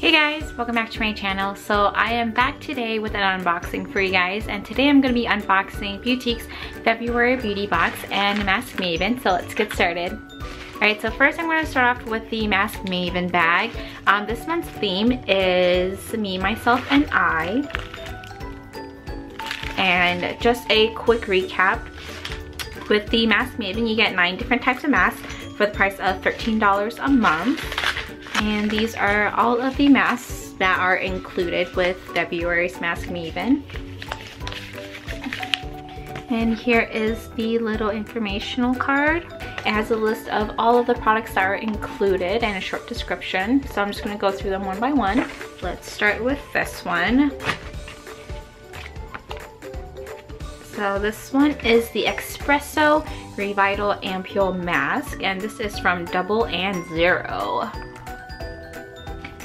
Hey guys, welcome back to my channel. So I am back today with an unboxing for you guys, and today I'm going to be unboxing Beauteque's February beauty box and Mask Maven. So let's get started. Alright, so first I'm going to start off with the Mask Maven bag. This month's theme is me, myself, and I. And just a quick recap. With the Mask Maven, you get 9 different types of masks for the price of $13 a month. And these are all of the masks that are included with February's Mask Maven. And here is the little informational card. It has a list of all of the products that are included and a short description. So I'm just going to go through them one by one. Let's start with this one. So this one is the Espresso Revital Ampoule Mask, and this is from Double and Zero.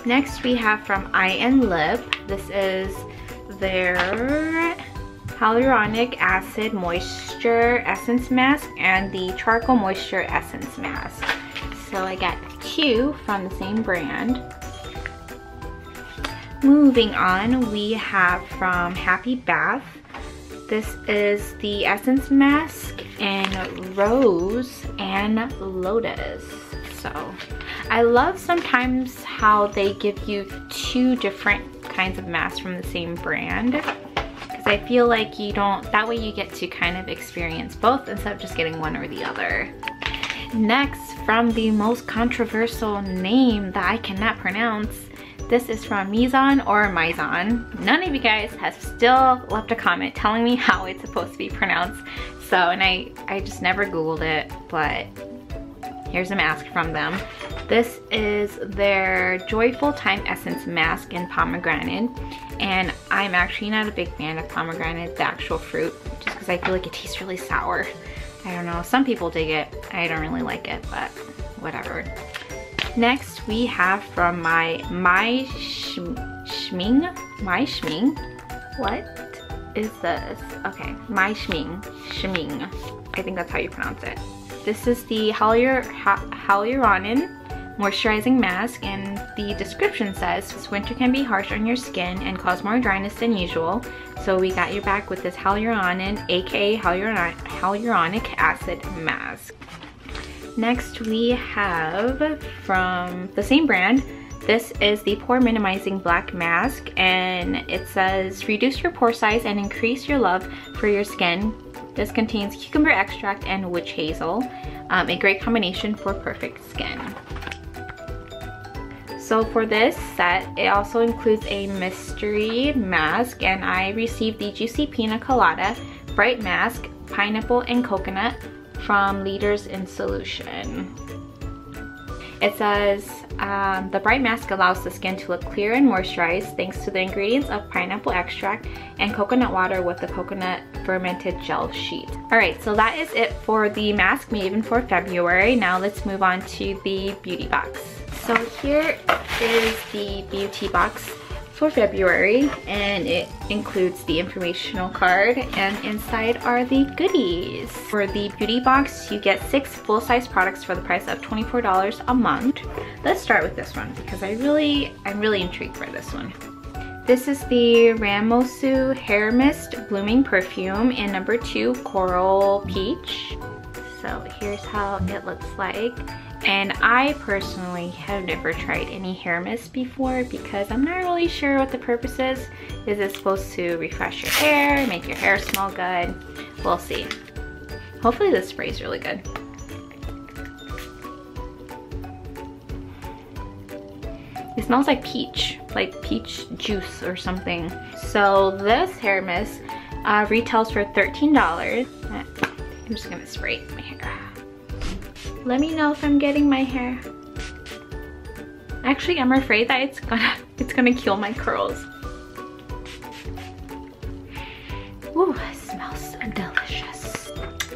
Next we have from EyeNLip. This is their Hyaluronic Acid Moisture Essence Mask and the Charcoal Moisture Essence Mask. So I got 2 from the same brand. Moving on, we have from Happy Bath. This is the Essence Mask in Rose and Lotus. So I love sometimes how they give you 2 different kinds of masks from the same brand, because I feel like you don't, that way you get to kind of experience both instead of just getting one or the other. Next, from the most controversial name that I cannot pronounce, this is from Mizon or Mizon. None of you guys have still left a comment telling me how it's supposed to be pronounced. So, and I just never Googled it, but here's a mask from them. This is their Joyful Time Essence Mask in Pomegranate. And I'm actually not a big fan of pomegranate, the actual fruit, just because I feel like it tastes really sour. I don't know, some people dig it. I don't really like it, but whatever. Next, we have from my Schming. What is this? Okay, my Schming. I think that's how you pronounce it. This is the Hyaluronan Moisturizing Mask, and the description says this winter can be harsh on your skin and cause more dryness than usual. So we got you back with this Hyaluronan, aka Hyaluronic Acid Mask. Next we have from the same brand, this is the Pore-Minimizing Black Mask, and it says reduce your pore size and increase your love for your skin. This contains cucumber extract and witch hazel, a great combination for perfect skin. So for this set, it also includes a mystery mask, and I received the Juicy Pina Colada Bright Mask, Pineapple and Coconut from Leaders in Solution. It says the bright mask allows the skin to look clear and moisturized thanks to the ingredients of pineapple extract and coconut water with the coconut fermented gel sheet. Alright, so that is it for the Mask Maven for February. Now let's move on to the beauty box. So here is the beauty box for February, and it includes the informational card, and inside are the goodies. For the beauty box, you get 6 full-size products for the price of $24 a month. Let's start with this one because I'm really intrigued for this one. This is the Ramosu Hair Mist Blooming Perfume in number 2 Coral Peach. So here's how it looks like. And I personally have never tried any hair mist before because I'm not really sure what the purpose is. Is it supposed to refresh your hair, make your hair smell good? We'll see. Hopefully this spray is really good. It smells like peach juice or something. So this hair mist retails for $13. I'm just gonna spray it in my hair. Let me know if I'm getting my hair. Actually, I'm afraid that it's gonna kill my curls. Ooh, it smells delicious.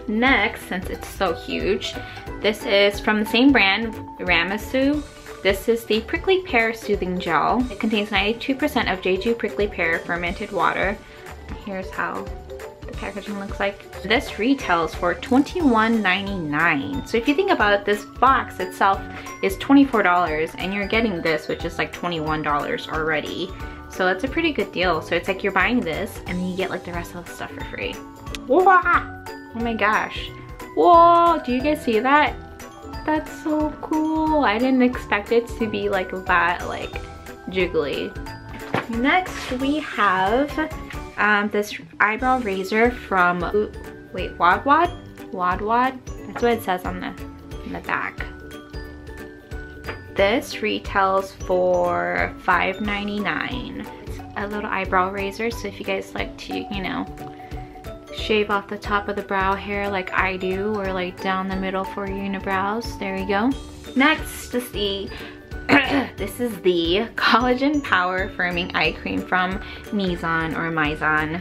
Next, since it's so huge, this is from the same brand, Ramosu. This is the Prickly Pear Soothing Gel. It contains 92% of Jeju Prickly Pear fermented water. Here's how the packaging looks like. This retails for $21.99. So if you think about it, this box itself is $24 and you're getting this, which is like $21 already. So it's a pretty good deal. So it's like you're buying this and then you get like the rest of the stuff for free. Whoa! Oh my gosh. Whoa, do you guys see that? That's so cool. I didn't expect it to be like that, like jiggly. Next we have this eyebrow razor from, wait, Wodwod? Wodwod? That's what it says on the back. This retails for $5.99. It's a little eyebrow razor, so if you guys like to, you know, shave off the top of the brow hair like I do, or like down the middle for your unibrows, there you go. Next is the this is the Collagen Power Firming Eye Cream from Mizon or Mizon.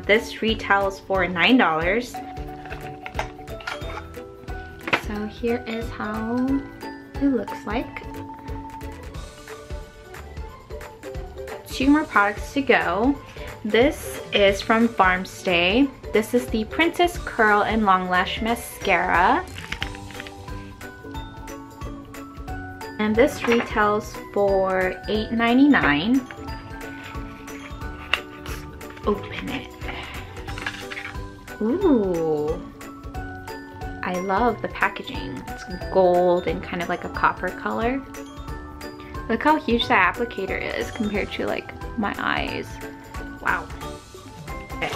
This retails for $9. So here is how it looks like. 2 more products to go. This is from Farmstay. This is the Princess Curl and Longlash Mascara. And this retails for $8.99. Let's open it. Ooh. I love the packaging. It's gold and kind of like a copper color. Look how huge that applicator is compared to like my eyes. Wow. Okay.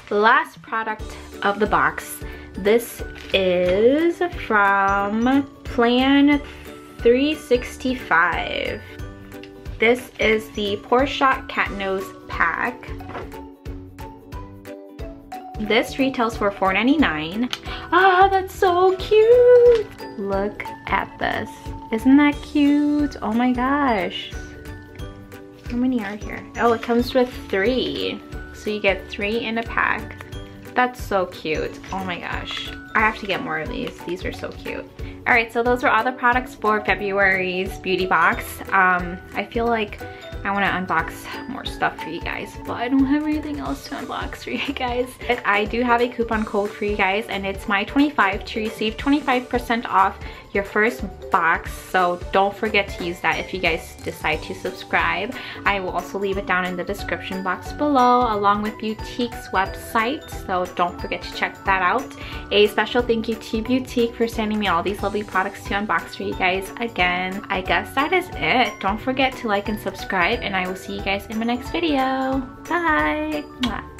Last product of the box. This is from Plan 365. This is the Pore Shot Cat Nose Pack. This retails for $4.99. Ah, that's so cute! Look at this. Isn't that cute? Oh my gosh. How many are here? Oh, it comes with 3. So you get 3 in a pack. That's so cute. Oh my gosh. I have to get more of these. These are so cute. Alright, so those are all the products for February's beauty box. I feel like I want to unbox more stuff for you guys, but I don't have anything else to unbox for you guys. But I do have a coupon code for you guys, and it's MY25 to receive 25% off your first box. So don't forget to use that if you guys decide to subscribe. I will also leave it down in the description box below, along with Beauteque's website, so don't forget to check that out. A special thank you to Beauteque for sending me all these lovely products to unbox for you guys. Again, I guess that is it. Don't forget to like and subscribe, and I will see you guys in my next video. Bye! Mwah.